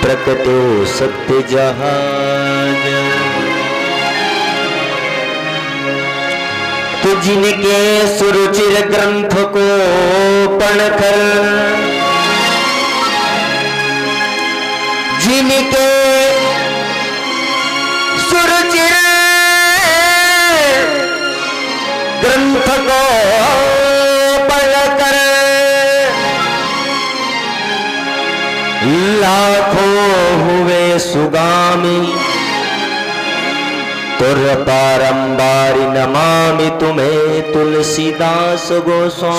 प्रकटो सत्य जहाज। तो जिनके सुरुचिर ग्रंथ को पढ़कर, जिनके सुरुचिर ग्रंथ को पढ़कर लाखों हुए सुगामी, तुर पारंबारी नमामि तुम्हें तुलसीदास गोस्वामी।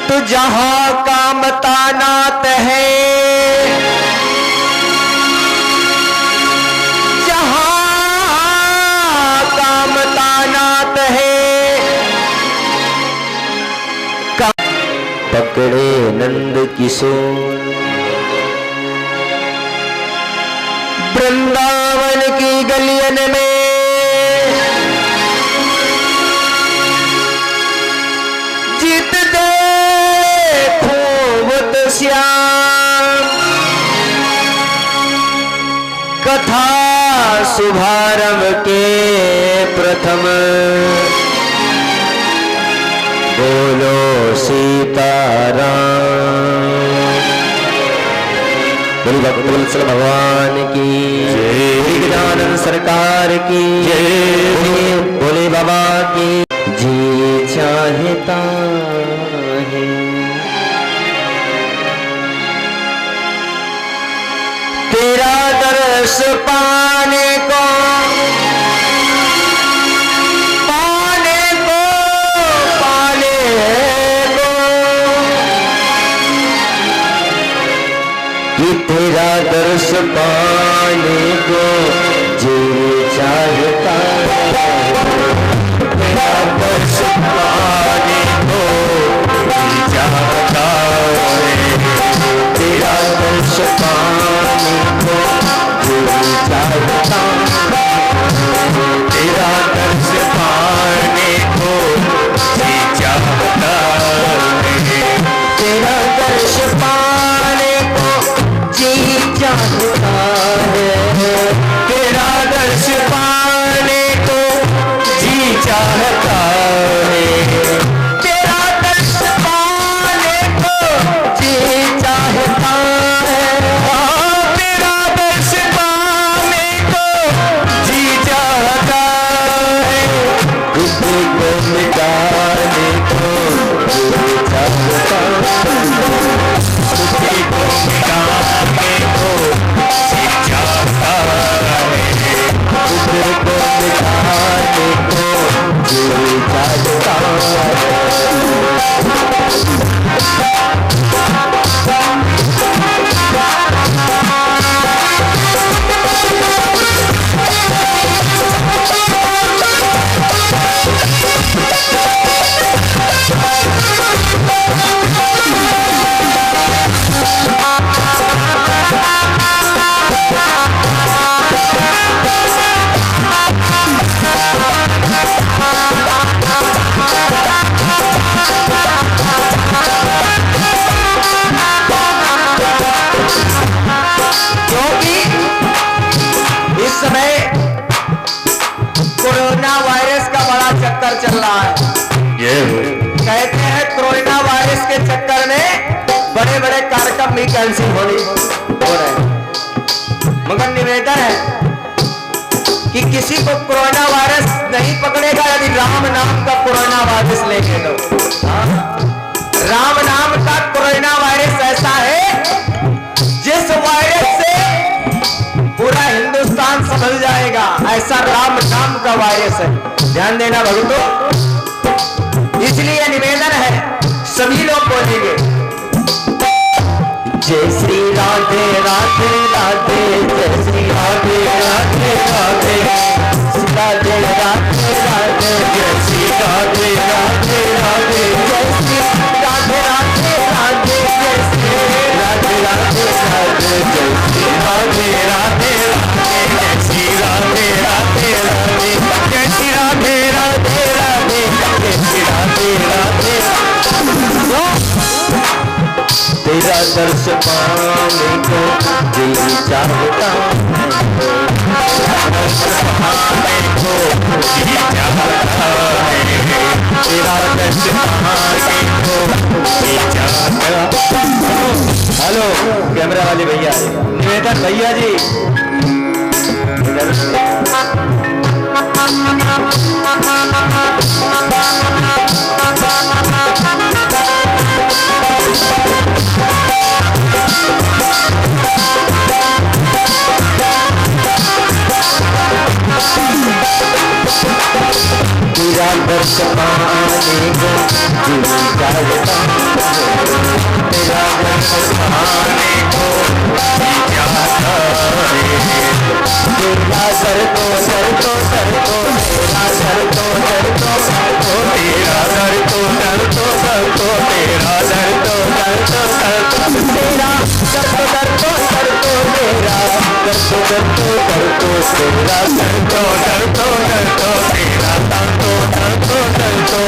तो जहां कामता नात है, जहां कामता नात है, पकड़े नंद किशोर। वृंदावन की गलियन में जित देखो बुत श्याम, कथा शुभारंभ के प्रथम बोलो सीताराम। बोली भगवत्सल भगवान की जय, गजानन सरकार की जय, बोले बाबा की जी चाहता है। तेरा दर्श पाने को, तेरा दर्श पाने को जी चाहता है। तेरा दर्श पाने को जी चाहता है। तेरा दर्श पाने को जी चाहता है। तेरा दर्श पाने को जी चाहता है। तेरा दर्श पाने को जी चाहता है। तेरा दर्श पाने को जी चाहता है। तेरा दर्श पाने को जी चाहता है। तेरा दर्श पाने को जी चाहता है। किसी को मिटाने को जी चाहता है। किसी को मिटाने को जी चाहता है। किसी को मिटाने को जी चाहता है। क्योंकि इस समय कोरोना वायरस का बड़ा चक्कर चल रहा है। कहते हैं कोरोना वायरस के चक्कर में बड़े बड़े कार्यक्रम भी कैंसिल हो रहे हैं। मगर निवेदन है कि किसी को कोरोना वायरस नहीं पकड़ेगा यदि राम नाम का कोरोना वायरस लेके लो। राम नाम का कोरोना वायरस ऐसा है जिस वायरस से पूरा हिंदुस्तान संभल जाएगा, ऐसा राम नाम का वायरस है। ध्यान देना भक्तों, इसलिए निवेदन है सभी लोग बोलेंगे जय श्री राधे राधे राधे, जय श्री राधे राधे राधे, राधे राधे राधे, जय श्री राधे राधे राधे, जय श्री राधे राधे राधे, जय श्री राधे राधे राधे, जय श्री राधे राधे राधे, जय श्री राधे राधे राधे, जय श्री राधे राधे राधे, जय श्री राधे राधे। दर्श पाने को दिल चाहता है, पाने को दिल चाहता है, तेरा दर्श पाने को दिल चाहता। हेलो कैमरा वाले भैया, निवेदन भैया जी तेरा दर्श पाने को दिल चाहता, तेरा दर्श पाने को दिल चाहता है, तेरा सर तो सर तो सर तो तेरा सर तो सर तो सर तो तेरा सर तो सर तो सर तो तेरा सर तो सर तो सर तो तेरा सर तो सर तो सर तो तेरा सर तो सर तो सर तो तेरा सर तो सर तो सर तो तेरा सर तो सर तो सर तो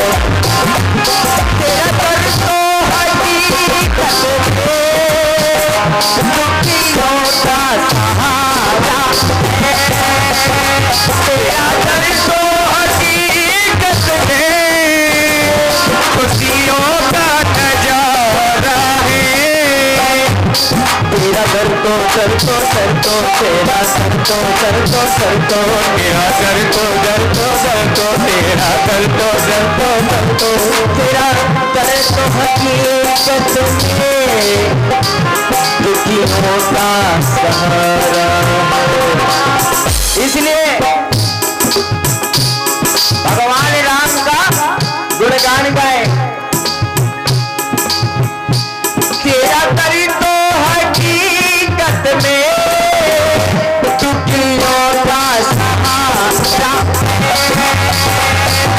तेरा सर तो हकीकत में दुखियों का सहारा है, तेरा सर तो हकीकत में खुशियों का नजारा है, तेरा सर तो सर तो सर तो तेरा सर तो सर तो सर तो तेरा सर तो सर तो सर तो तेरा सर तो सर तो सर तो तेरा सर तो हकीकत में दुखियों का सहारा। इसलिए भगवान राम का गुणगान गाए, तेरा तरी तो हकीकत में दुखियों का सहारा,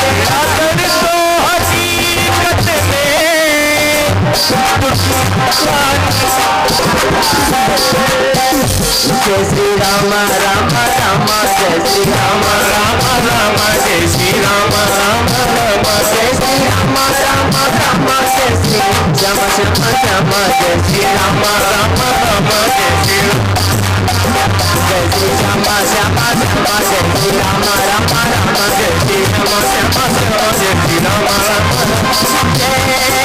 तेरा तरी तो हकीकत में जय श्री राम राम राम जय श्री राम राम राम जय श्री राम राम राम जय श्री राम राम राम जय श्री श्याम श्याम श्याम जय श्री राम राम राम जय श्री श्याम श्याम श्याम जय श्री राम राम राम जय श्री श्याम श्याम श्याम जय श्री राम राम जय श्री राम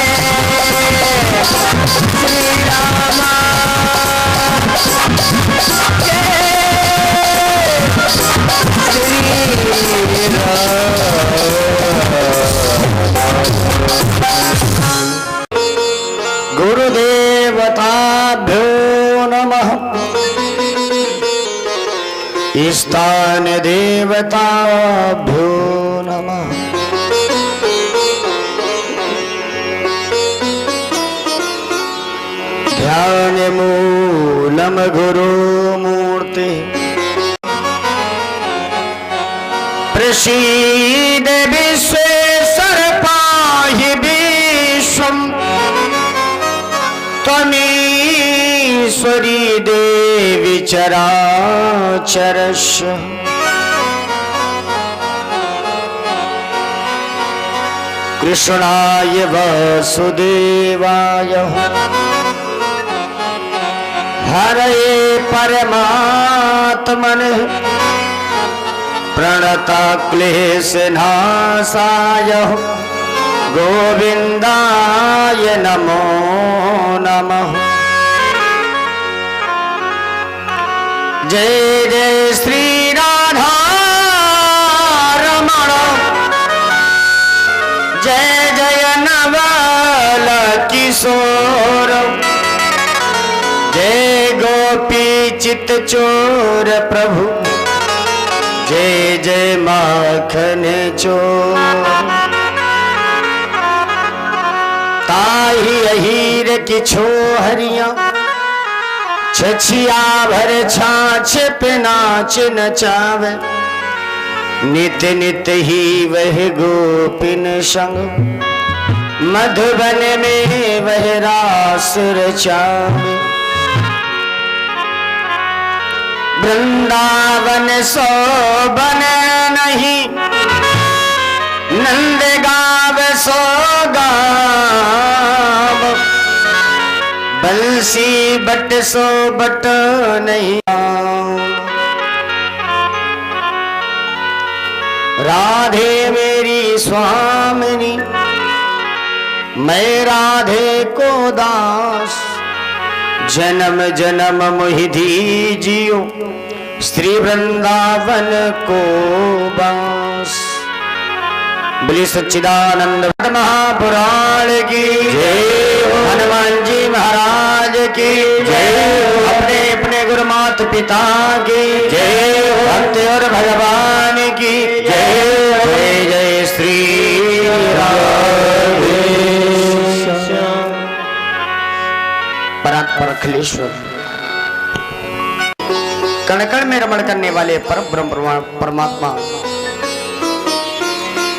गुरुदेवताभ्यो नमः। स्थान देवताभ्यो नमः। ध्यान मूलम गुरु मूर्ति प्रसीद विश्वेश्वर पाहि विश्वम् त्वमीश्वरी देवी चराचरस्य कृष्णाय वासुदेवाय हरे परमात्मने प्रणतक्लेशनाशाय गोविन्दाय नमो नमः। जय जय श्री राधा रमण जय जय नवल किशोर जय गोपी चित चोर प्रभु जय जय माखन चोर। ताही अहीर की छोहरिया छछिया भर छाछ पे नाच नचावे नित नित ही वह गोपिन संग मधुबन में वह रास रचावे। वृंदावन सोबन नहीं नंद गाव सो गाव बंसी बट सो बट नहीं। राधे मेरी स्वामिनी, मैं राधे को दास, जन्म जन्म मोहि दीजियो, श्री वृंदावन को बास। बोली सच्चिदानंद महापुराण की जय, हनुमान जी महाराज की जय, अपने अपने गुरु माता पिता की जय, भक्त और भगवान की जय। जय जय श्री राधे परात्पर अखिलेश्वर। कण कण में रमण करने वाले परम ब्रह्म परमात्मा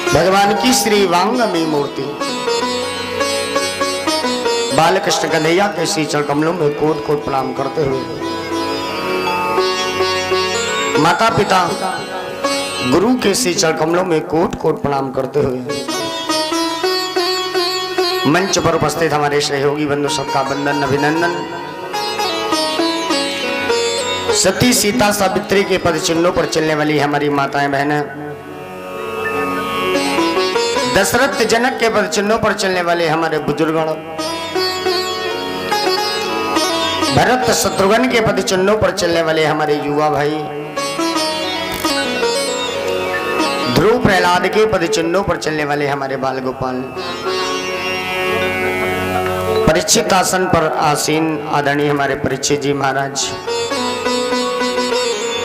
भगवान की श्री वांगमी मूर्ति बालकृष्ण कन्हैया के श्री चरण कमलों में कोट कोट प्रणाम करते हुए, माता पिता गुरु के श्री चरण कमलों में कोट कोट प्रणाम करते हुए, मंच पर उपस्थित हमारे सहयोगी बंधु सबका वंदन अभिनंदन। सती सीता सावित्री के पद चिन्हों पर चलने वाली हमारी माताएं बहनें, दशरथ जनक के पद चिन्हों पर चलने वाले हमारे बुजुर्गण, भरत शत्रुघ्न के पद चिन्हों पर चलने वाले हमारे युवा भाई, ध्रुव प्रहलाद के पद चिन्हों पर चलने वाले हमारे बाल गोपाल, परीक्षित आसन पर आसीन आदरणीय हमारे परीक्षित जी महाराज,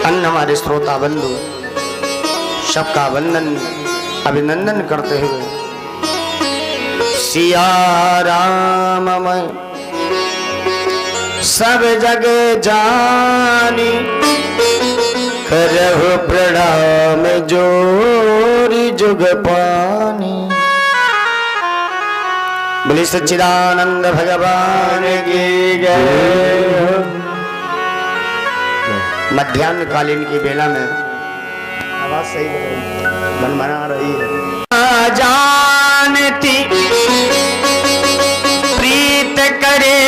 अन्य हमारे श्रोता बंधु सबका वंदन अभिनंदन करते हुए, सिया राम मैं सब जग जानी, करहु प्रणाम जोरी जुग पानी। बोली सच्चिदानंद भगवान की जय। मध्याह्न कालीन की बेला में आवाज सही मन बना रही है। जानती प्रीत करे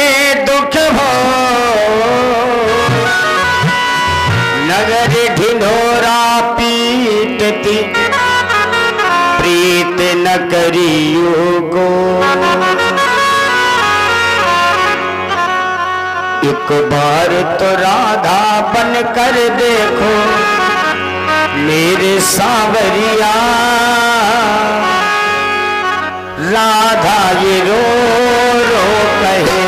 दुख हो, नगर ढिंढोरा पीटती प्रीत न करियो को। एक बार तो राधा बन कर देखो मेरे सांवरिया, राधा ये रो रो कहे।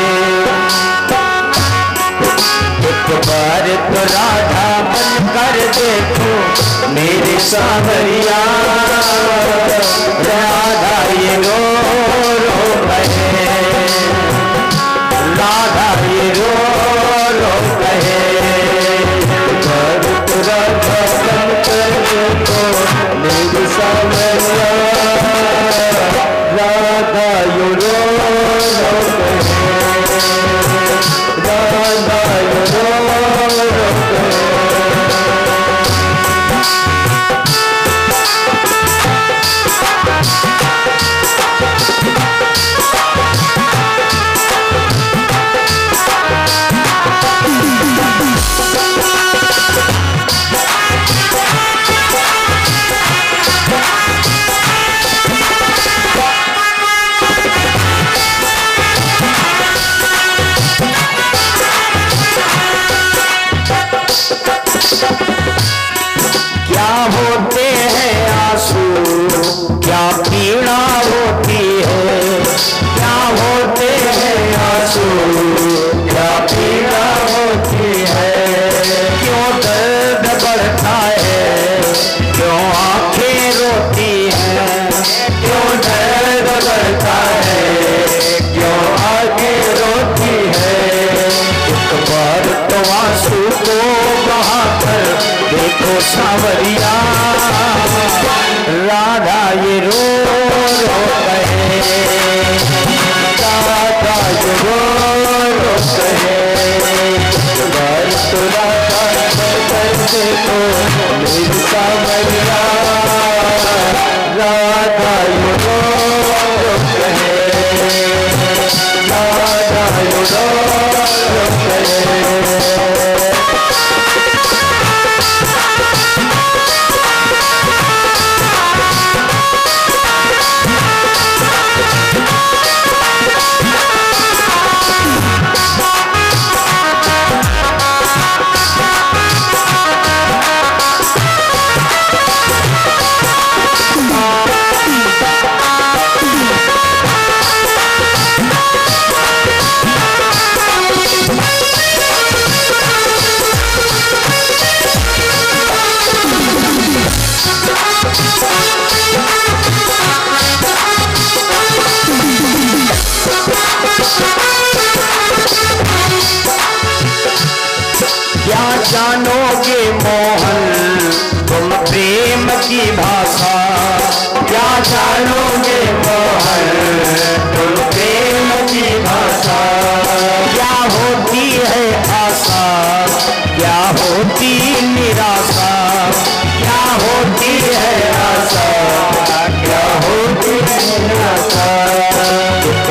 एक बार तो राधा बन कर देखो मेरे सांवरिया, राधा ये रो रो कहे, राधा ये रो रो कहे। राधा बन कर देखो मेरे सांवरिया, राधा ये रो रो कहे, राधा ये रो रो कहे। क्या होते हैं आंसू, क्या पीड़ा होती है, क्या होते हैं आंसू, क्या पीड़ा होती है। क्यों दर्द बढ़ता है, क्यों आंखें रोती हैं, क्यों दर्द बढ़ता है, क्यों आंखें रोती है। एक बार तो आंसू को बहाकर देखो सांवरिया, राधा ये रो रो कहे, राधा ये रो रो कहे। बार तो राधा कर देखो मेरी सांवरिया, राधा ये रो रो कहे, राधा ये रो रो कहे। की भाषा, क्या जानोगे मोहन तुम प्रेम की भाषा। क्या होती है आशा, क्या होती निराशा, क्या होती है आशा, क्या होती है निराशा। एक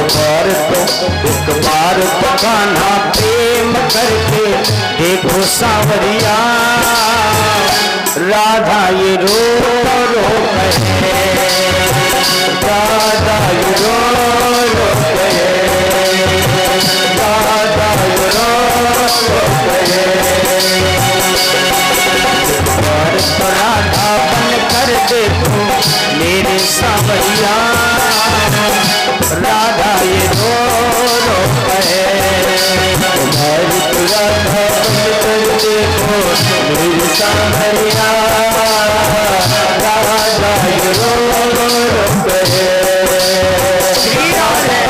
बार तो कान्हा प्रेम करके देखो सावरिया, राधा ये रो रो कहे, राधा ये रो रो कहे, राधा ये रो रो कहे। और तो राधा बन कर देखो मेरे सावरिया, राधा ये रो रो कहे। तुम्हारी तो राधा बन कर देखो मेरे सावरिया, राधा ये रो रो कहे। श्री राधे।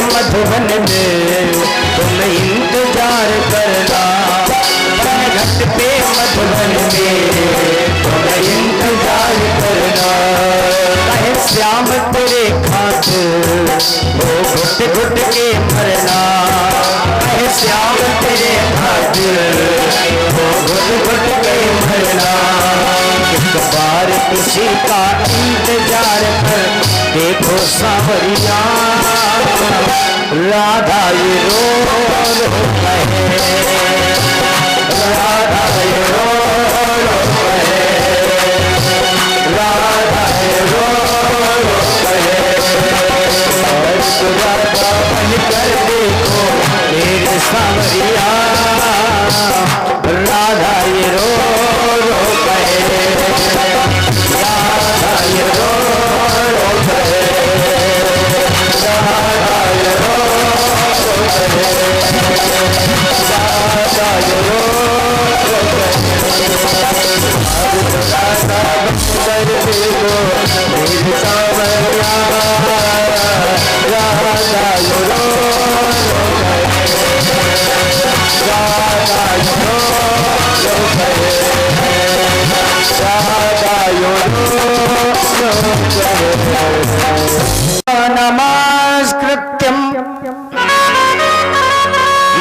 मधुबन में तुम इंतजार करना, घट पे मधुबन में तुम इंतजार करना। कहे श्याम तेरे खातिर वो घुट घुट के मरना, कहे श्याम तेरे खातिर वो घुट घुट के मरना। एक बार किसी का इंतजार कर देखो सावरिया, राधा ये रो रो कहे, राधा ये रो रो कहे, राधा ये रो रो कहे। और राधा बन कर देखो मेरे सावरिया, राधा ये रो रो कहे, राधा ये रो रो कहे, राधा ये रो नमस्कृत्यं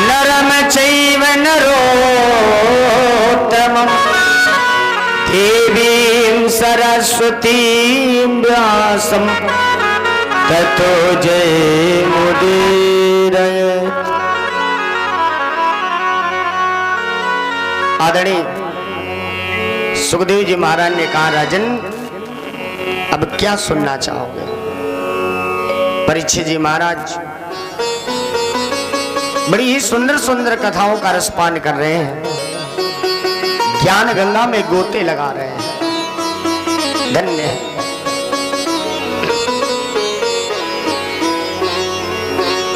नरम चैव नरोत्तमं देवीं सरस्वतीं व्यासं ततो जयमुदीरयेत्। आदरणीय सुखदेव जी महाराज ने कहा, राजन अब क्या सुनना चाहोगे? परीक्षित जी महाराज बड़ी ही सुंदर सुंदर कथाओं का रसपान कर रहे हैं, ज्ञान गंगा में गोते लगा रहे हैं। धन्य है।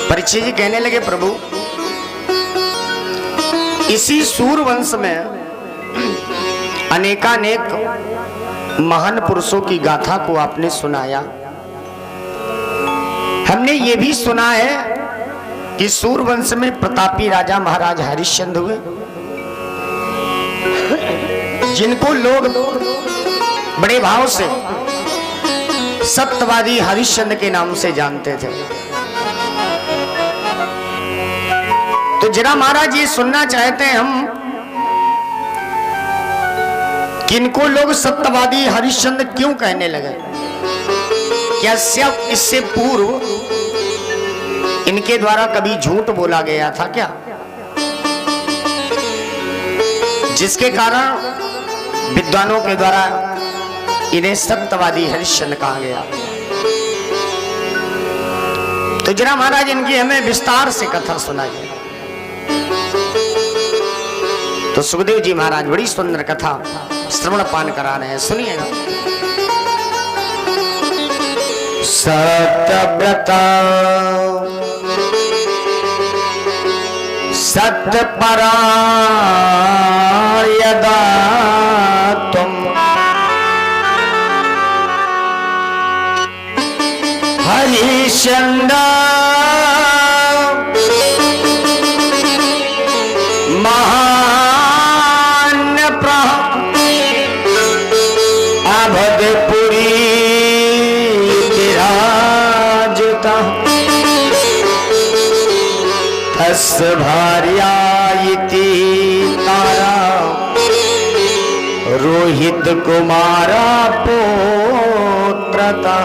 परीक्षित जी कहने लगे, प्रभु इसी सूरवंश में अनेकानेक महान पुरुषों की गाथा को आपने सुनाया। हमने ये भी सुना है कि सूरवंश में प्रतापी राजा महाराज हरिश्चंद्र हुए, जिनको लोग बड़े भाव से सत्यवादी हरिश्चंद्र के नाम से जानते थे। तो जरा महाराज ये सुनना चाहते हैं हम, किनको लोग सत्यवादी हरिश्चंद्र क्यों कहने लगे? क्या इससे पूर्व इनके द्वारा कभी झूठ बोला गया था क्या, जिसके कारण विद्वानों के द्वारा इन्हें सत्यवादी हरिश्चंद्र कहा गया? तो जरा महाराज इनकी हमें विस्तार से कथा सुनाइए। तो सुखदेव जी महाराज बड़ी सुंदर कथा श्रवण पान करा रहे हैं, सुनिएगा। सत्यव्रता सत्यपरा यदा तुम हरिश्चंद्र अवधपुरी विराजता तस् भार्या इति तारा रोहित कुमारा पुत्रता।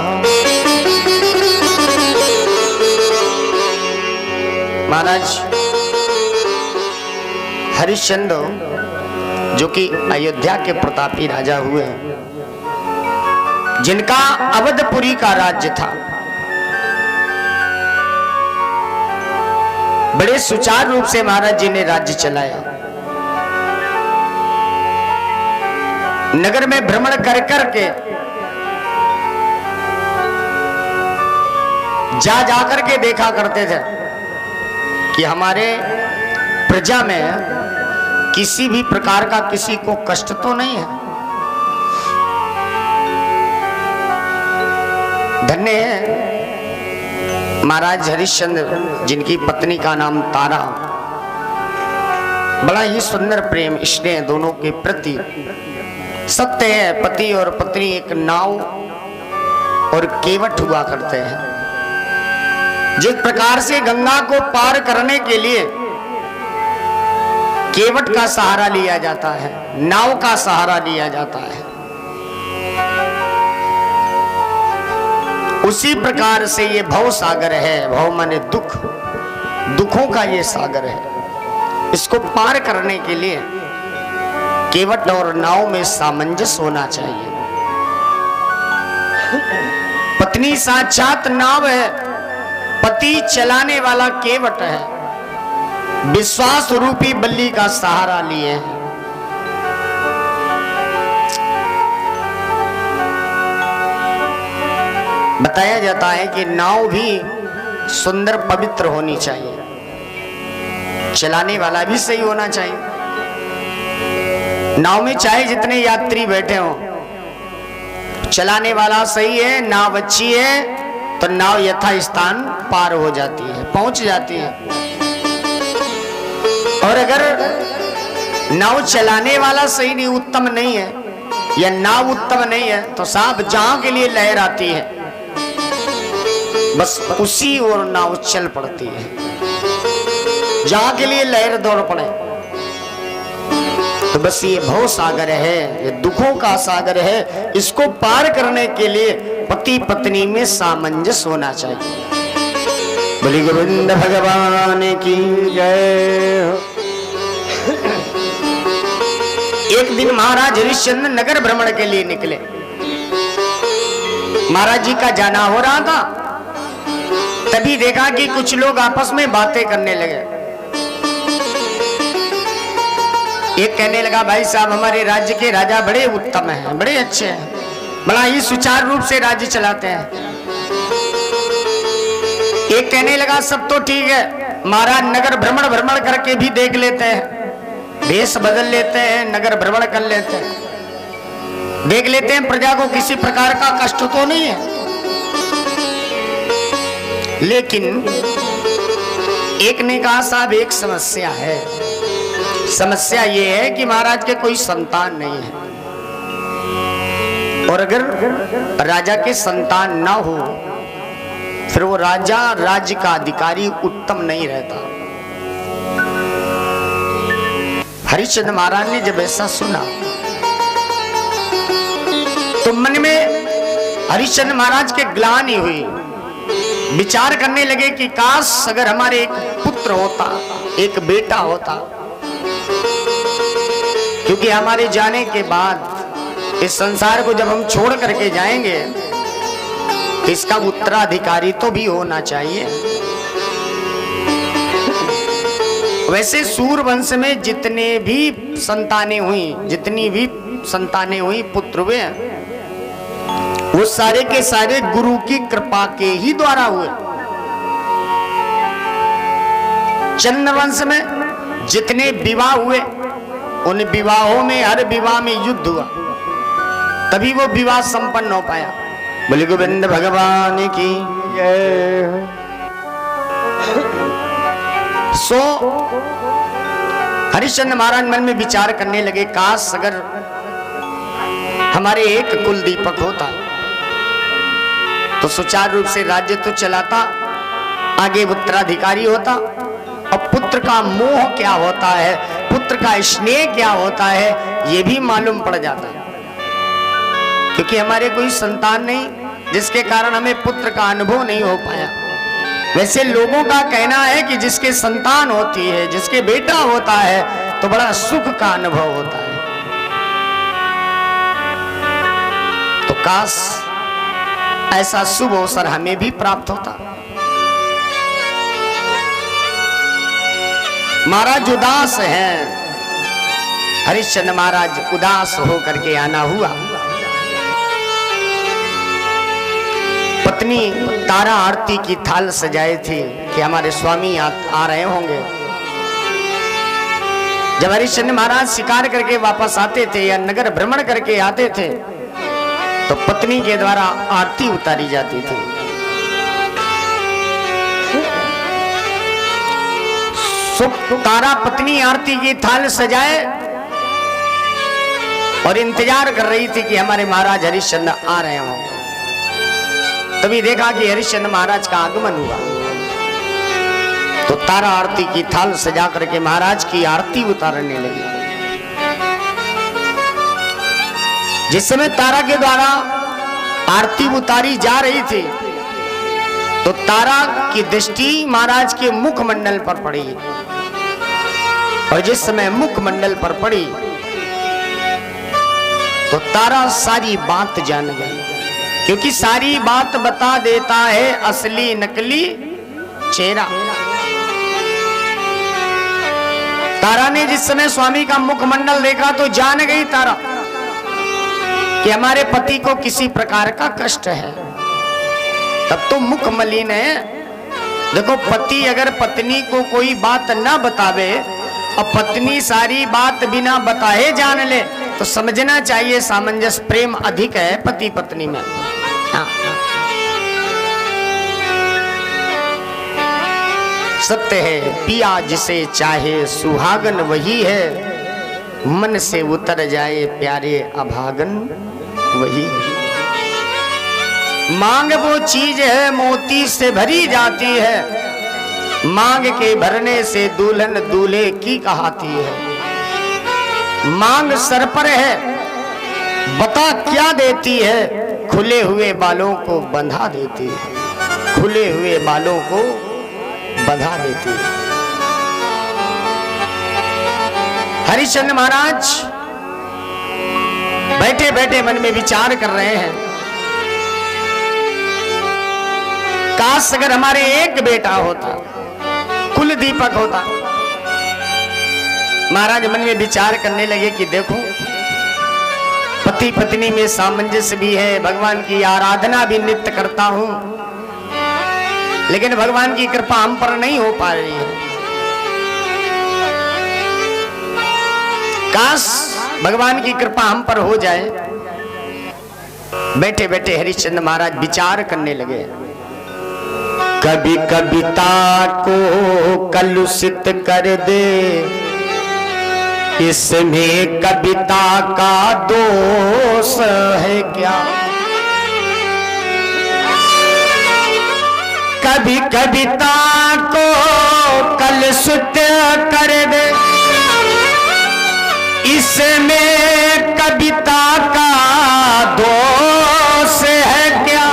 महाराज हरिश्चंद्र जो कि अयोध्या के प्रतापी राजा हुए, जिनका अवधपुरी का राज्य था, बड़े सुचारू रूप से महाराज जी ने राज्य चलाया। नगर में भ्रमण कर करके जाकर के देखा करते थे कि हमारे प्रजा में किसी भी प्रकार का किसी को कष्ट तो नहीं है। धन्य है महाराज हरिश्चंद्र, जिनकी पत्नी का नाम तारा। बड़ा ही सुंदर प्रेम स्नेह दोनों के प्रति। सत्य है, पति और पत्नी एक नाव और केवट हुआ करते हैं। जिस प्रकार से गंगा को पार करने के लिए केवट का सहारा लिया जाता है, नाव का सहारा लिया जाता है, उसी प्रकार से ये भव सागर है। भव माने दुख, दुखों का ये सागर है। इसको पार करने के लिए केवट और नाव में सामंजस्य होना चाहिए। पत्नी साक्षात नाव है, पति चलाने वाला केवट है। विश्वास रूपी बल्ली का सहारा लिए हैं। बताया जाता है कि नाव भी सुंदर पवित्र होनी चाहिए, चलाने वाला भी सही होना चाहिए। नाव में चाहे जितने यात्री बैठे हों, चलाने वाला सही है, नाव अच्छी है तो नाव यथा स्थान पार हो जाती है, पहुंच जाती है। और अगर नाव चलाने वाला सही नहीं, उत्तम नहीं है, या नाव उत्तम नहीं है, तो साहब जहां के लिए लहर आती है बस उसी ओर नाव चल पड़ती है, जहां के लिए लहर दौड़ पड़े। तो बस ये भव सागर है, ये दुखों का सागर है। इसको पार करने के लिए पति पत्नी में सामंजस्य होना चाहिए। बोली गोविंद भगवान की जय। एक दिन महाराज हरिश्चंद्र नगर भ्रमण के लिए निकले। महाराज जी का जाना हो रहा था, तभी देखा कि कुछ लोग आपस में बातें करने लगे। एक कहने लगा भाई साहब हमारे राज्य के राजा बड़े उत्तम हैं, बड़े अच्छे हैं, बड़ा ही सुचारू रूप से राज्य चलाते हैं। एक कहने लगा सब तो ठीक है महाराज, नगर भ्रमण भ्रमण करके भी देख लेते हैं, भेष बदल लेते हैं, नगर भ्रमण कर लेते हैं, देख लेते हैं प्रजा को किसी प्रकार का कष्ट तो नहीं है। लेकिन एक ने कहा साहब एक समस्या है, समस्या ये है कि महाराज के कोई संतान नहीं है, और अगर राजा के संतान ना हो फिर वो राजा राज्य का अधिकारी उत्तम नहीं रहता। हरिश्चंद्र महाराज ने जब ऐसा सुना तो मन में हरिश्चंद्र महाराज के ग्लानि हुई, विचार करने लगे कि काश अगर हमारे एक पुत्र होता, एक बेटा होता, क्योंकि हमारे जाने के बाद इस संसार को जब हम छोड़ करके जाएंगे इसका उत्तराधिकारी तो भी होना चाहिए। वैसे सूर्यवंश में जितने भी संतानें हुई, जितनी भी संतानें हुई, पुत्र हुए, वो सारे के सारे गुरु की कृपा के ही द्वारा हुए। चंद्रवंश में जितने विवाह हुए उन विवाहों में हर विवाह में युद्ध हुआ, तभी वो विवाह संपन्न हो पाया। बोले गोविंद भगवान की जय। सो हरिश्चंद्र महाराज मन में विचार करने लगे काश अगर हमारे एक कुल दीपक होता तो सुचारू रूप से राज्य तो चलाता, आगे उत्तराधिकारी होता, और पुत्र का मोह क्या होता है, पुत्र का स्नेह क्या होता है, ये भी मालूम पड़ जाता। क्योंकि हमारे कोई संतान नहीं, जिसके कारण हमें पुत्र का अनुभव नहीं हो पाया। वैसे लोगों का कहना है कि जिसके संतान होती है, जिसके बेटा होता है, तो बड़ा सुख का अनुभव होता है। तो काश ऐसा शुभ अवसर हमें भी प्राप्त होता। महाराज उदास हैं, हरिश्चंद्र महाराज उदास होकर के आना हुआ। पत्नी तारा आरती की थाल सजाई थी कि हमारे स्वामी आ रहे होंगे। जब हरिश्चंद्र महाराज शिकार करके वापस आते थे या नगर भ्रमण करके आते थे तो पत्नी के द्वारा आरती उतारी जाती थी। तारा पत्नी आरती की थाल सजाए और इंतजार कर रही थी कि हमारे महाराज हरिश्चंद्र आ रहे हों। तभी देखा कि हरिश्चंद्र महाराज का आगमन हुआ तो तारा आरती की थाल सजा करके महाराज की आरती उतारने लगी। जिस समय तारा के द्वारा आरती उतारी जा रही थी तो तारा की दृष्टि महाराज के मुखमंडल पर पड़ी, और जिस समय मुखमंडल पर पड़ी तो तारा सारी बात जान गई, क्योंकि सारी बात बता देता है असली नकली चेहरा। तारा ने जिस समय स्वामी का मुखमंडल देखा तो जान गई तारा कि हमारे पति को किसी प्रकार का कष्ट है। तब तो मुख मलिन है। देखो, पति अगर पत्नी को कोई बात ना बतावे और पत्नी सारी बात बिना बताए जान ले तो समझना चाहिए सामंजस्य प्रेम अधिक है पति पत्नी में। हाँ। सत्य है, पिया जिसे चाहे सुहागन वही है, मन से उतर जाए प्यारे अभागन वही है। मांग वो चीज है मोती से भरी जाती है, मांग के भरने से दुल्हन दूल्हे की कहाती है। मांग सर पर है, बता क्या देती है, खुले हुए बालों को बंधा देती है, खुले हुए बालों को बंधा देती है। हरिश्चंद्र महाराज बैठे बैठे मन में विचार कर रहे हैं, काश अगर हमारे एक बेटा होता, कुल दीपक होता, महाराज मन में विचार करने लगे कि देखो, पति पत्नी में सामंजस्य भी है, भगवान की आराधना भी नित्य करता हूं, लेकिन भगवान की कृपा हम पर नहीं हो पा रही है। काश भगवान की कृपा हम पर हो जाए। बैठे बैठे हरिश्चंद्र महाराज विचार करने लगे। कभी कविता को कलुषित कर दे, इसमें कविता का दोष है क्या? कभी कविता को कलुषित कर दे, इसमें कविता का दोष है क्या?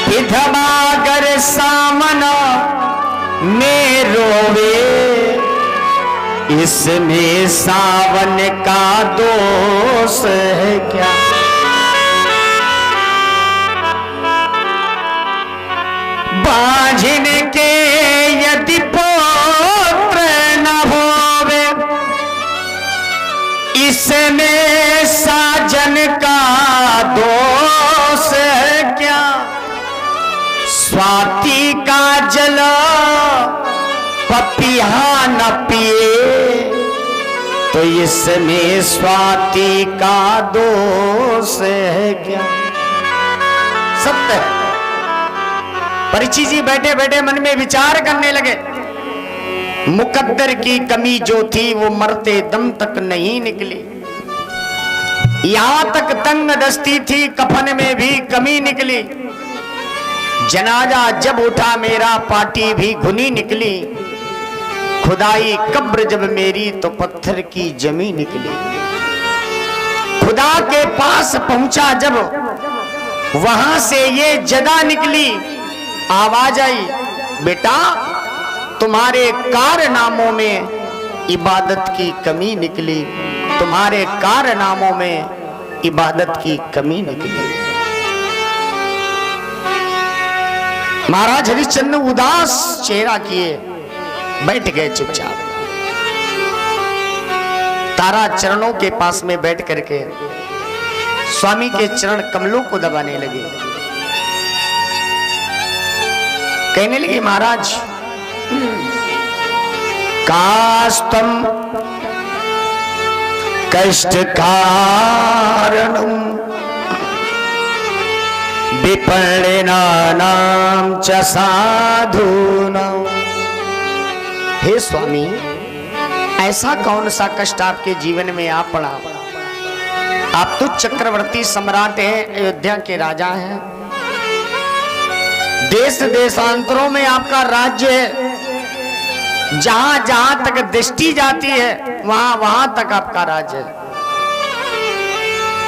विधवा गर सामना में रोवे, इसमें सावन का दोष है क्या? बाझिन के यदि पुत्र न होवे, इसमें साजन का दोष है क्या? स्वाति का जल पपिया न पिए, तो इसमें स्वाति का दोष है क्या? सत्य है। परिचित जी बैठे बैठे मन में विचार करने लगे। मुकद्दर की कमी जो थी वो मरते दम तक नहीं निकली। यहां तक तंग दस्ती थी, कफन में भी कमी निकली। जनाजा जब उठा मेरा, पार्टी भी घुनी निकली। खुदाई कब्र जब मेरी, तो पत्थर की जमी निकली। खुदा के पास पहुंचा जब, वहां से ये जदा निकली। आवाज आई, बेटा तुम्हारे कारनामों में इबादत की कमी निकली। तुम्हारे कारनामों में इबादत की कमी निकली। महाराज हरिश्चंद्र उदास चेहरा किए बैठ गए चुपचाप। तारा चरणों के पास में बैठ करके स्वामी के चरण कमलों को दबाने लगे। कहने लगे, महाराज काश तुम कष्ट कारणम विपणिनानां च साधूनां। हे स्वामी, ऐसा कौन सा कष्ट आपके जीवन में आ पड़ा? आप तो चक्रवर्ती सम्राट हैं, अयोध्या के राजा हैं, देश देशांतरों में आपका राज्य है। जहां जहां तक दृष्टि जाती है वहां वहां तक आपका राज्य है।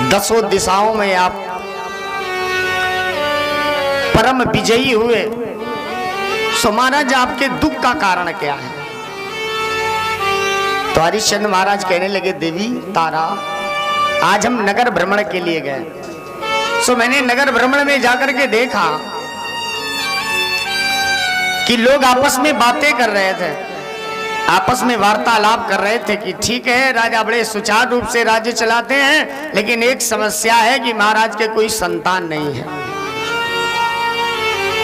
दसों दिशाओं में आप परम विजयी हुए। सो महाराज आपके दुख का कारण क्या है? तो हरिश्चंद्र महाराज कहने लगे, देवी तारा, आज हम नगर भ्रमण के लिए गए। सो मैंने नगर भ्रमण में जाकर के देखा कि लोग आपस में बातें कर रहे थे, आपस में वार्तालाप कर रहे थे कि ठीक है, राजा बड़े सुचारू रूप से राज्य चलाते हैं, लेकिन एक समस्या है कि महाराज के कोई संतान नहीं है।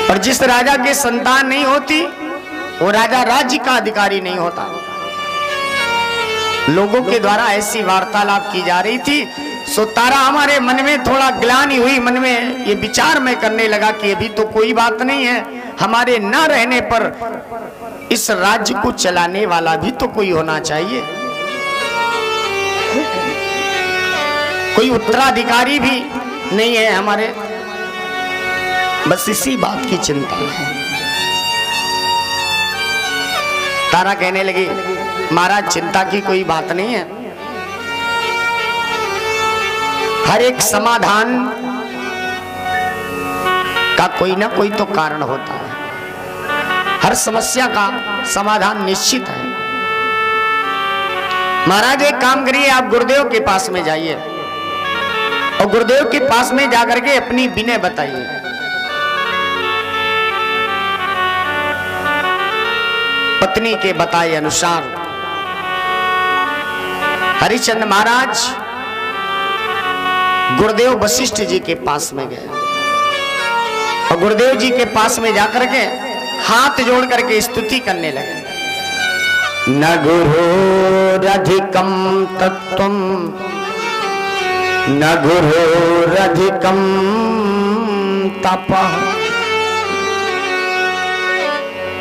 और जिस राजा के संतान नहीं होती, वो राजा राज्य का अधिकारी नहीं होता। लोगों के द्वारा ऐसी वार्तालाप की जा रही थी। सो तारा, हमारे मन में थोड़ा ग्लानि हुई। मन में ये विचार में करने लगा कि अभी तो कोई बात नहीं है, हमारे न रहने पर इस राज्य को चलाने वाला भी तो कोई होना चाहिए, कोई उत्तराधिकारी भी नहीं है हमारे। बस इसी बात की चिंता है। तारा कहने लगी, महाराज चिंता की कोई बात नहीं है, हर एक समाधान का कोई ना कोई तो कारण होता है। हर समस्या का समाधान निश्चित है। महाराज एक काम करिए, आप गुरुदेव के पास में जाइए और गुरुदेव के पास में जाकर के अपनी विनय बताइए। पत्नी के बताए अनुसार हरिश्चंद्र महाराज गुरुदेव वशिष्ठ जी के पास में गए और गुरुदेव जी के पास में जाकर के हाथ जोड़ करके स्तुति करने लगे। न गुरोरधिकं तत्त्वं न गुरोरधिकं तपः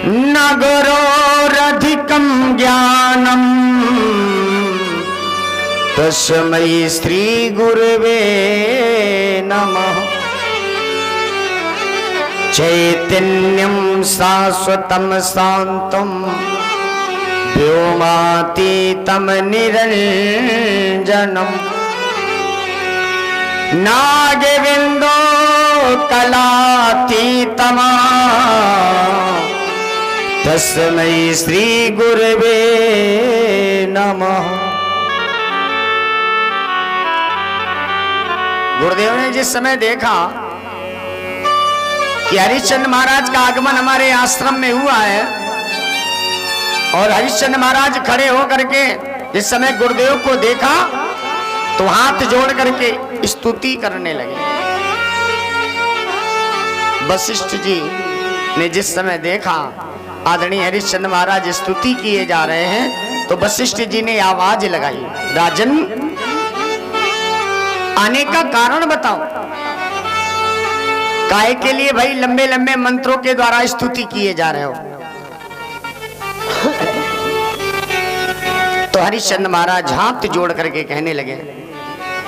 न गुरोरधिकं ज्ञानम् तस्मै श्री गुरवे नमः। चैतन्यं शाश्वतं शान्तं व्योमातीतं निरञ्जनं नागविन्दो कलातीतं तस्मै श्री गुरवे नमः। गुरुदेव ने जिस समय देखा कि हरिश्चंद्र महाराज का आगमन हमारे आश्रम में हुआ है और हरिश्चंद्र महाराज खड़े होकर के जिस समय गुरुदेव को देखा तो हाथ जोड़ करके स्तुति करने लगे। वशिष्ठ जी ने जिस समय देखा आदरणीय हरिश्चंद्र महाराज स्तुति किए जा रहे हैं तो वशिष्ठ जी ने आवाज लगाई, राजन आने का कारण बताओ। काहे के लिए भाई लंबे लंबे मंत्रों के द्वारा स्तुति किए जा रहे हो? तो हरिश्चंद्र महाराज हाथ जोड़ करके कहने लगे,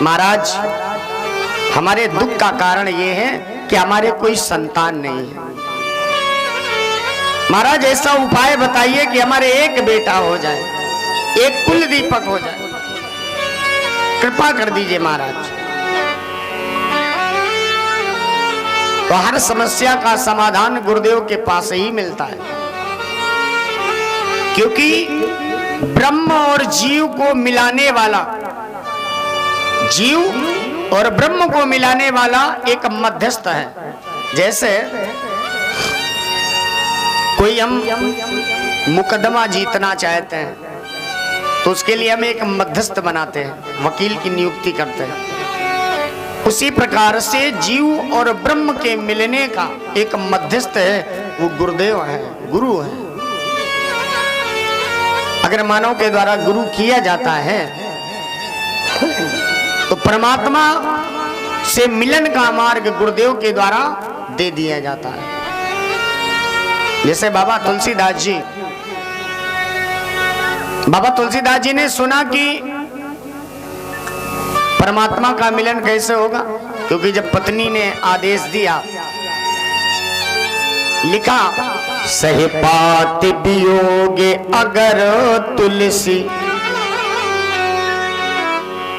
महाराज हमारे दुख का कारण ये है कि हमारे कोई संतान नहीं है। महाराज ऐसा उपाय बताइए कि हमारे एक बेटा हो जाए, एक कुल दीपक हो जाए, कृपा कर दीजिए महाराज। तो हर समस्या का समाधान गुरुदेव के पास ही मिलता है, क्योंकि ब्रह्म और जीव को मिलाने वाला, जीव और ब्रह्म को मिलाने वाला एक मध्यस्थ है। जैसे कोई हम मुकदमा जीतना चाहते हैं तो उसके लिए हम एक मध्यस्थ बनाते हैं, वकील की नियुक्ति करते हैं। उसी प्रकार से जीव और ब्रह्म के मिलने का एक मध्यस्थ है, वो गुरुदेव है, गुरु है। अगर मानव के द्वारा गुरु किया जाता है तो परमात्मा से मिलन का मार्ग गुरुदेव के द्वारा दे दिया जाता है। जैसे बाबा तुलसीदास जी ने सुना कि परमात्मा का मिलन कैसे होगा, क्योंकि जब पत्नी ने आदेश दिया, लिखा सहे पात वियोगे अगर तुलसी,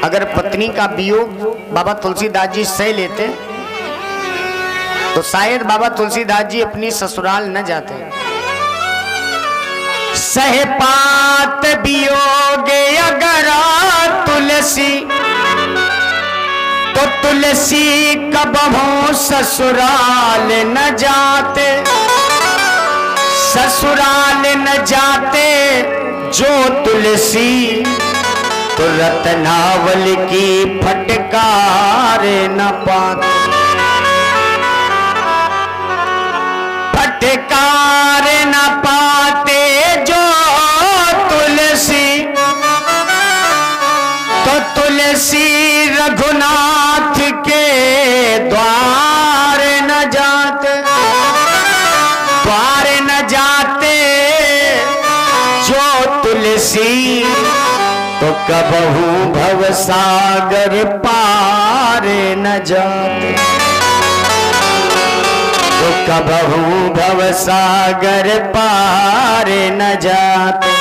अगर पत्नी का वियोग बाबा तुलसीदास जी सह लेते तो शायद बाबा तुलसीदास जी अपनी ससुराल न जाते। सहे पात वियोगे अगर तुलसी तो तुलसी कबहू ससुराल न जाते, ससुराल न जाते जो तुलसी तो रत्नावल की फटकार न पाते, फटकार न पाते जो तुलसी तो तुलसी रघुनाथ के द्वार न जाते, द्वार न जाते जो तुलसी तो कबहू भवसागर पार न जाते, तो कबहू भवसागर पार न जाते।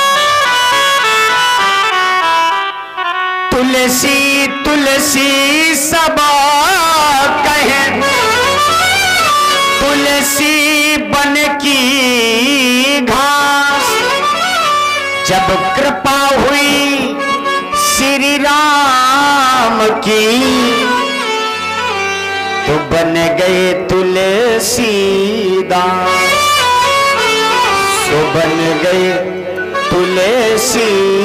तुलसी तुलसी सब कहे, तुलसी बन की घास, जब कृपा हुई श्री राम की तो बन गए तुलसीदास, तो बन गए तुलसीदास।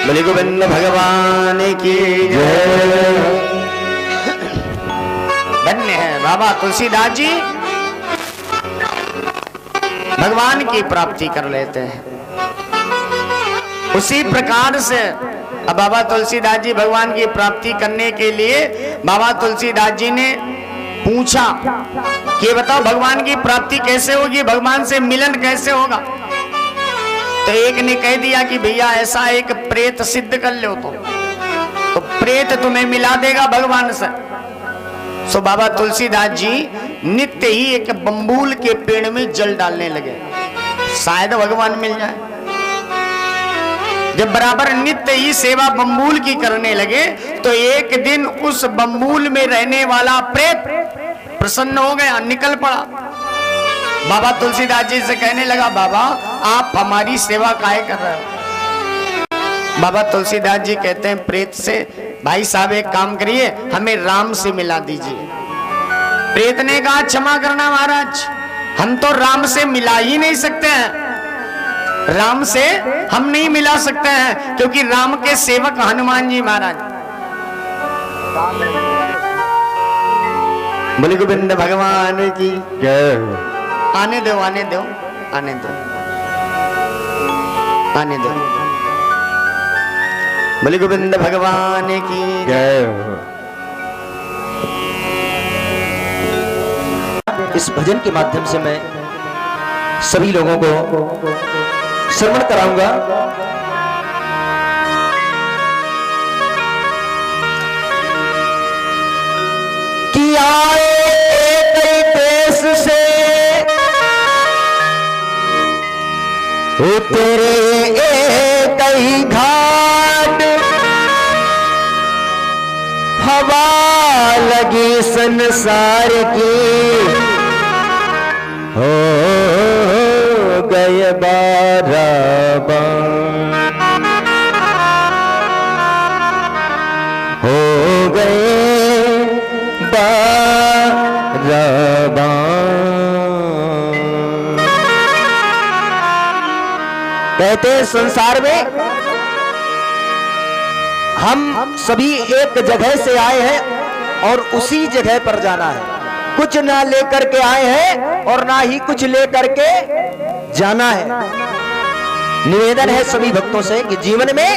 बोले गोविंद भगवान की जय। धन्य है बाबा तुलसीदास जी, भगवान की प्राप्ति कर लेते हैं। उसी प्रकार से अब बाबा तुलसीदास जी भगवान की प्राप्ति करने के लिए बाबा तुलसीदास जी ने पूछा कि बताओ भगवान की प्राप्ति कैसे होगी, भगवान से मिलन कैसे होगा। तो एक ने कह दिया कि भैया ऐसा एक प्रेत सिद्ध कर लो तो प्रेत तुम्हें मिला देगा भगवान से। सो बाबा तुलसीदास जी नित्य ही एक बम्बूल के पेड़ में जल डालने लगे, शायद भगवान मिल जाए। जब बराबर नित्य ही सेवा बम्बूल की करने लगे तो एक दिन उस बम्बूल में रहने वाला प्रेत प्रसन्न हो गया, निकल पड़ा। बाबा तुलसीदास जी से कहने लगा, बाबा आप हमारी सेवा काहे कर रहे हो। बाबा तुलसीदास जी कहते हैं प्रेत से, भाई साहब एक काम करिए, हमें राम से मिला दीजिए। प्रेत ने कहा, क्षमा करना महाराज, हम तो राम से मिला ही नहीं सकते हैं, राम से हम नहीं मिला सकते हैं, क्योंकि राम के सेवक हनुमान जी महाराज। बोले गोविंद भगवान की जय। आने दो आने दो आने दो आने दो। बोले गोविंद भगवान की जय। इस भजन के माध्यम से मैं सभी लोगों को श्रवण कराऊंगा। कि आए कई देश से उतरे कई घाट, हवा लगी संसार की, हो गए बाराबान, हो गए बाराबान। कहते हैं संसार में हम सभी एक जगह से आए हैं और उसी जगह पर जाना है। कुछ ना लेकर के आए हैं और ना ही कुछ लेकर के जाना है। निवेदन है सभी भक्तों से कि जीवन में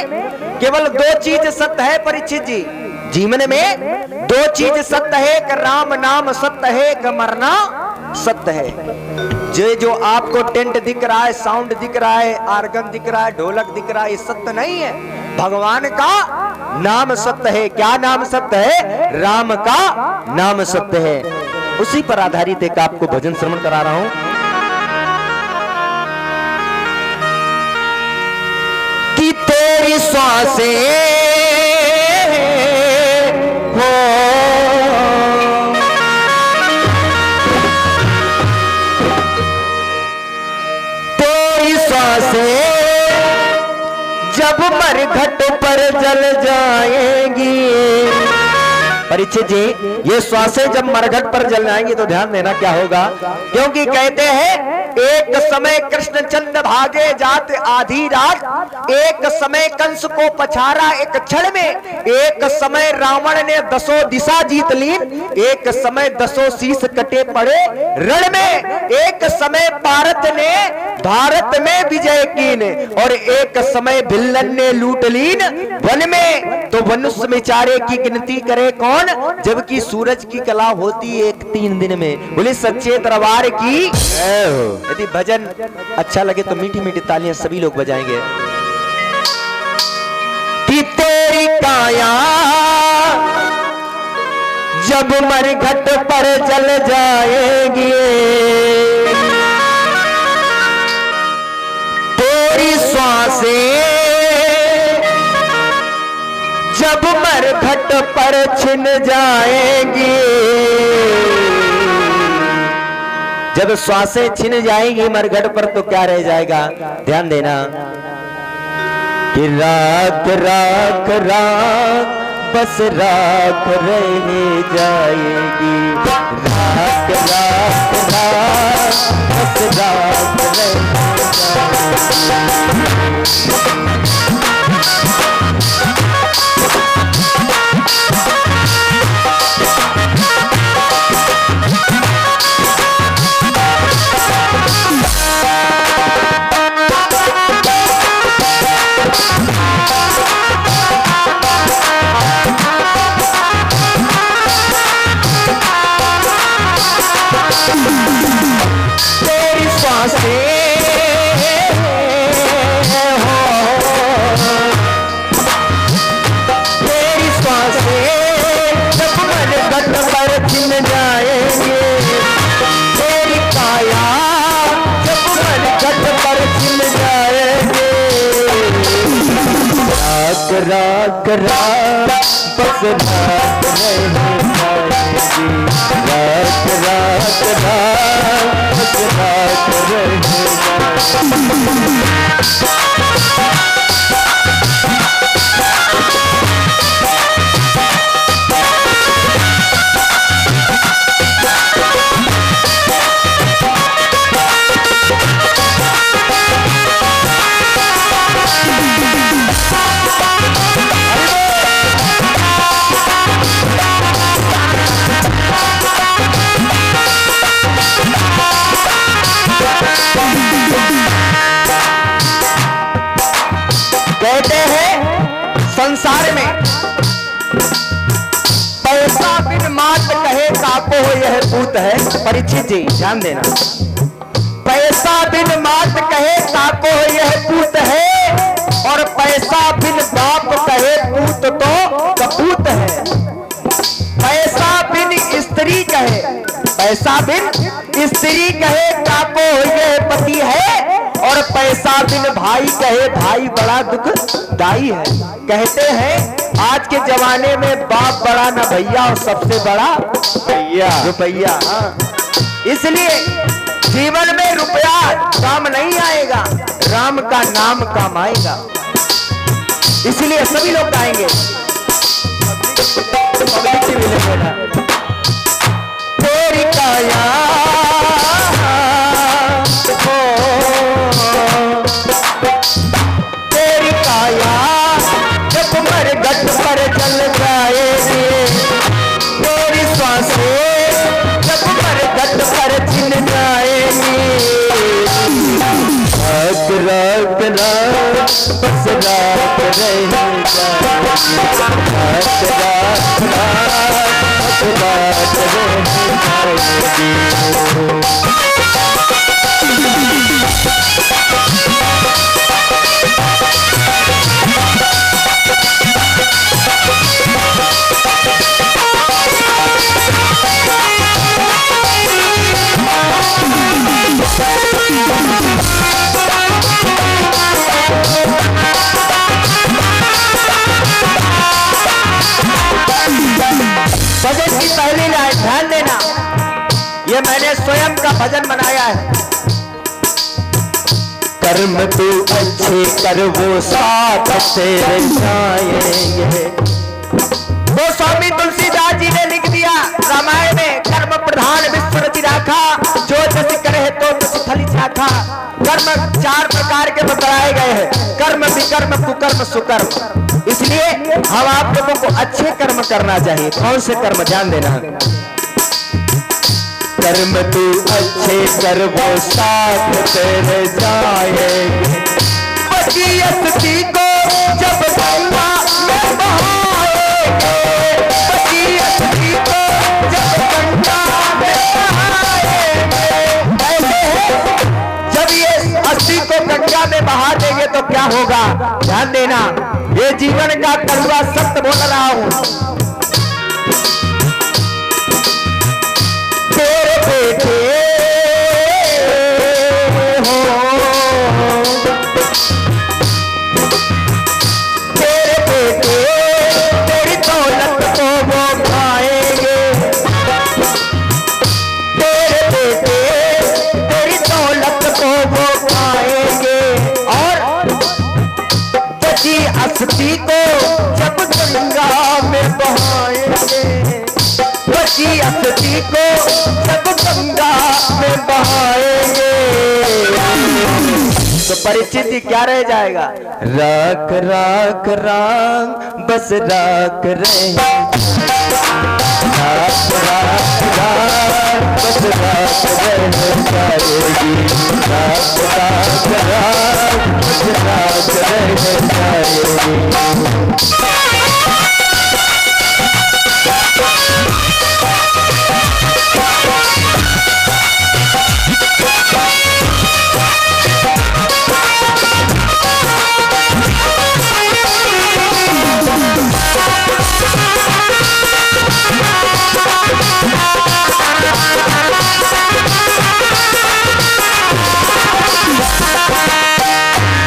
केवल दो चीज सत्य है परीक्षित जी। जीवन में दो चीज सत्य है, कि राम नाम सत्य है, कि मरना सत्य है। जो आपको टेंट दिख रहा है, साउंड दिख रहा है, आर्गन दिख रहा है, ढोलक दिख रहा है, ये सत्य नहीं है। भगवान का नाम सत्य है। क्या नाम सत्य है? राम का नाम सत्य है। उसी पर आधारित एक आपको भजन श्रवण करा रहा हूं कि तेरी श्वासें हो तेरी श्वासें जब मरघट पर जल जाएंगी। परीक्षित जी, ये श्वासें जब मरघट पर जल जाएंगी तो ध्यान देना क्या होगा, क्योंकि कहते हैं एक समय कृष्णचंद्र भागे जात आधी रात, एक समय कंस को पछाड़ा एक क्षण में, एक समय रावण ने 10 दिशा जीत ली, एक समय 10 शीश कटे पड़े रण में, एक समय भारत ने भारत में विजय कीन, और एक समय भिल्लन ने लूट लीन वन में। तो मनुष्य में चारे की गिनती करे कौन, जबकि सूरज की कला होती एक 3 दिन में। बोले सच्चे दरबार की। यदि भजन अच्छा लगे तो मीठी मीठी तालियां सभी लोग बजाएंगे। कि तेरी काया जब मरघट पर जल जाएगी, तेरी श्वासें जब मरघट पर छिन जाएगी, जब श्वासें छिन जाएंगी मरघट पर तो क्या रह जाएगा। ध्यान देना कि राख राख राख बस राख रह जाएगी, राख राख राख राख बस राख तेरी सांसें हो, तेरी सांसें जब मन गट पर छिन जाएंगे, तेरी काया जब मन गट पर छिन जाएंगे, राख राख राख बस राख रह जाएगी, राख राख राख बस राख रह कहते हैं संसार में पैसा बिन मात कहे काको यह पूत है। परीक्षित जी ध्यान देना, पैसा बिन मात कहे काको यह पूत है, और पैसा बिन बाप कहे पूत तो कपूत है। पैसा बिन स्त्री कहे, पैसा बिन स्त्री कहे काको यह पति है, और पैसा बिन भाई कहे भाई बड़ा दुखदाई है। कहते हैं आज के जमाने में बाप बड़ा न भैया, और सबसे बड़ा भैया रुपया। इसलिए जीवन में रुपया काम नहीं आएगा, राम का नाम काम आएगा। इसलिए सभी लोग गाएंगे, तेरी काया तेरी काया जब मर गट पर जल जाएगी, तेरी सांसें जब मर गट पर छिन जाएगी, राख राख राख बस राख रह जाएगी, राख राख राख बस राख रह जाएगी। भजन की पहली लाइन ध्यान देना, ये मैंने स्वयं का भजन बनाया है। कर्म तू अच्छे कर वो साथ तेरे जाएंगे। वो स्वामी तुलसीदास जी ने लिख दिया रामायण में, कर्म प्रधान विश्व रचि राखा, जो जैसे करे तो फली चाखा। कर्म 4 प्रकार के बताए गए हैं, कर्म विकर्म कुकर्म सुकर्म। इसलिए हम आप लोगों को अच्छे कर्म करना चाहिए। कौन से कर्म ध्यान देना, कर्म तू अच्छे कर वो साथ तेरे जाएंगे। वसीयत की को जब गंगा में बहाएंगे, वसीयत की को जब गंगा में बहाएंगे। जब ये अस्थि को गंगा में बहा देंगे तो क्या होगा, ध्यान देना। ये जीवन का कड़वा सत्य बोल रहा हूं। तेरे बेटे हो, तेरे बेटे तेरी दौलत को वो खाएंगे, तेरे बेटे तेरी दौलत को वो खाएंगे। और अस्थि को जब गंगा में बहाएंगे, बची अस्थि को जब गंगा में बहाएंगे तो परीक्षित जी क्या रह जाएगा? राख राख राम बस राख रहे, राख राख राम बस राख रहे जाएगी, राख राख राम बस राख रहे जाएगी।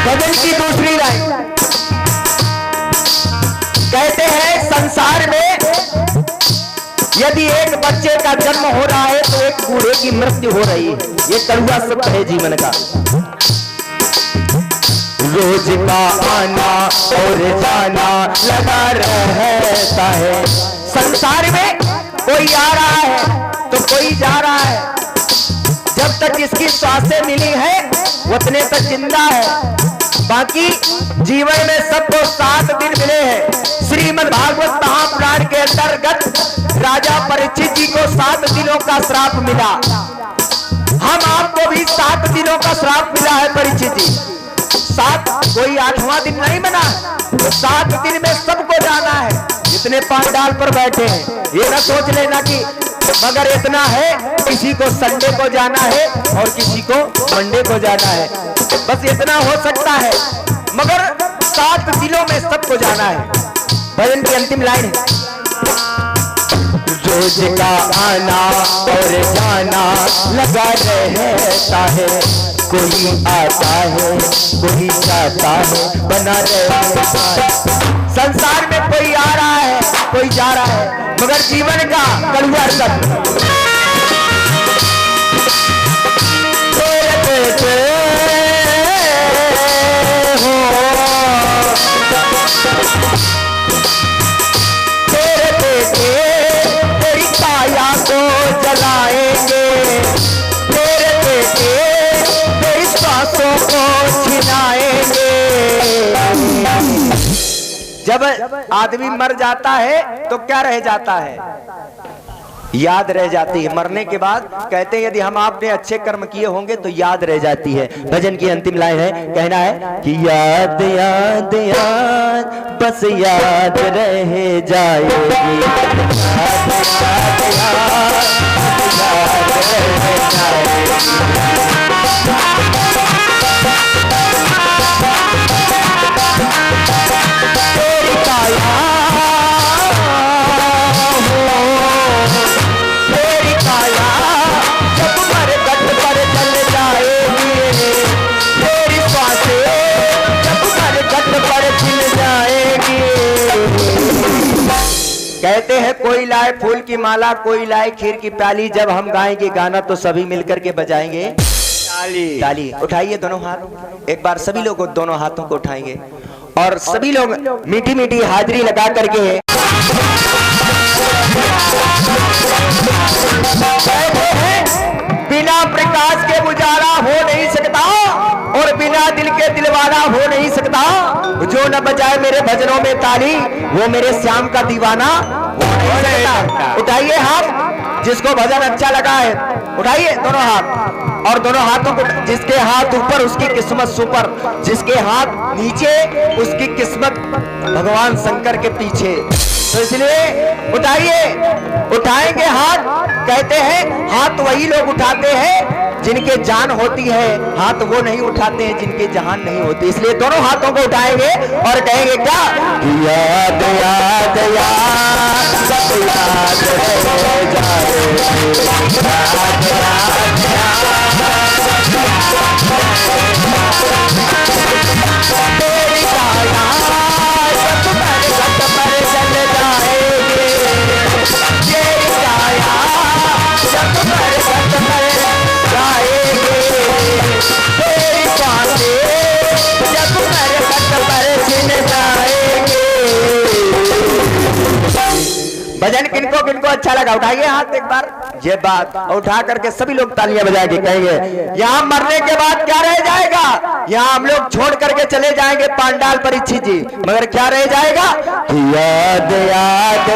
भजन की दूसरी लाइन कहते हैं, संसार में यदि एक बच्चे का जन्म हो रहा है तो एक बूढ़े की मृत्यु हो रही है। ये कड़वा सत्य है जीवन का। रोज का आना और जाना लगा रहता है। संसार में कोई आ रहा है तो कोई जा रहा है। जब तक इसकी सांसें मिली है उतने तक जिंदा है। बाकी जीवन में सबको 7 दिन मिले हैं। श्रीमद् भागवत महापुराण के अंतर्गत राजा परीक्षित जी को 7 दिनों का श्राप मिला। हम आपको भी 7 दिनों का श्राप मिला है परीक्षित जी। 7 कोई 8वां दिन नहीं बना, तो 7 दिन में सबको जाना है। जितने पांडाल पर बैठे हैं ये ना सोच लेना कि मगर इतना है, किसी को संडे को जाना है और किसी को मंडे को जाना है, बस इतना हो सकता है। मगर 7 दिनों में सबको जाना है। भजन की अंतिम लाइन है, रोज का आना और जाना लगा रहता है। कोई आता है कोई जाता है, बना रहता है। संसार में कोई आ रहा है कोई जा रहा है, मगर जीवन का कड़वा सत्य तेरे बेटे तेरी काया को जलाएंगे, तेरे बेटे तेरी सांसों को छिनाएंगे। जब आदमी मर जाता है तो क्या रह जाता है? याद रह जाती है। मरने के बाद कहते हैं यदि हम आपने अच्छे कर्म किए होंगे तो याद रह जाती है। भजन की अंतिम लाइन है, कहना है कि याद याद याद बस याद रह जाएगी, याद याद याद रह जाएगी। कहते हैं कोई लाए फूल की माला कोई लाए खीर की प्याली, जब हम गाएंगे गाना तो सभी मिलकर के बजाएंगे ताली। ताली उठाइए दोनों हाथ, एक बार सभी लोग दोनों हाथों को उठाएंगे और सभी लोग मीठी मीठी हाजिरी लगा करके बिना प्रकाश के उजाला हो नहीं सकता और बिना दिल के दिलवाना हो नहीं सकता। जो न बजाए मेरे भजनों में ताली वो मेरे श्याम का दीवाना हो नहीं सकता। उठाइए हाथ, जिसको भजन अच्छा लगा है उठाइए दोनों हाथ, और दोनों हाथों को, जिसके हाथ ऊपर उसकी किस्मत सुपर, जिसके हाथ नीचे उसकी किस्मत भगवान शंकर के पीछे। तो इसलिए उठाइए, उठाएंगे हाथ। कहते हैं हाथ वही लोग उठाते हैं जिनके जान होती है, हाथ वो नहीं उठाते हैं जिनके जहान नहीं होती। इसलिए दोनों हाथों को उठाएंगे और कहेंगे क्या? याद याद याद सब याद रह जाए, याद याद तेरी काया जब मेरे घट पर चल जाएगी, तेरी काया जब मेरे घट पर जाएगी, तेरी बातें जब मेरे घट पर छिन जाएगी। भजन किनको किनको अच्छा लगा उठाइए हाथ एक बार। ये बात उठा करके सभी लोग तालियां बजा के कहेंगे यहाँ मरने के बाद क्या रह जाएगा। यहाँ हम लोग छोड़ करके चले जाएंगे पांडाल परीक्षित जी, मगर क्या रह जाएगा। याद याद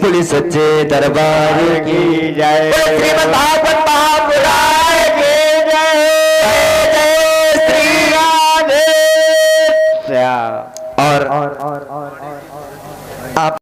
बोली सच्चे दरबार की जय। श्रीमद् भागवत महापुराण की जय। जय श्री राधे। और आप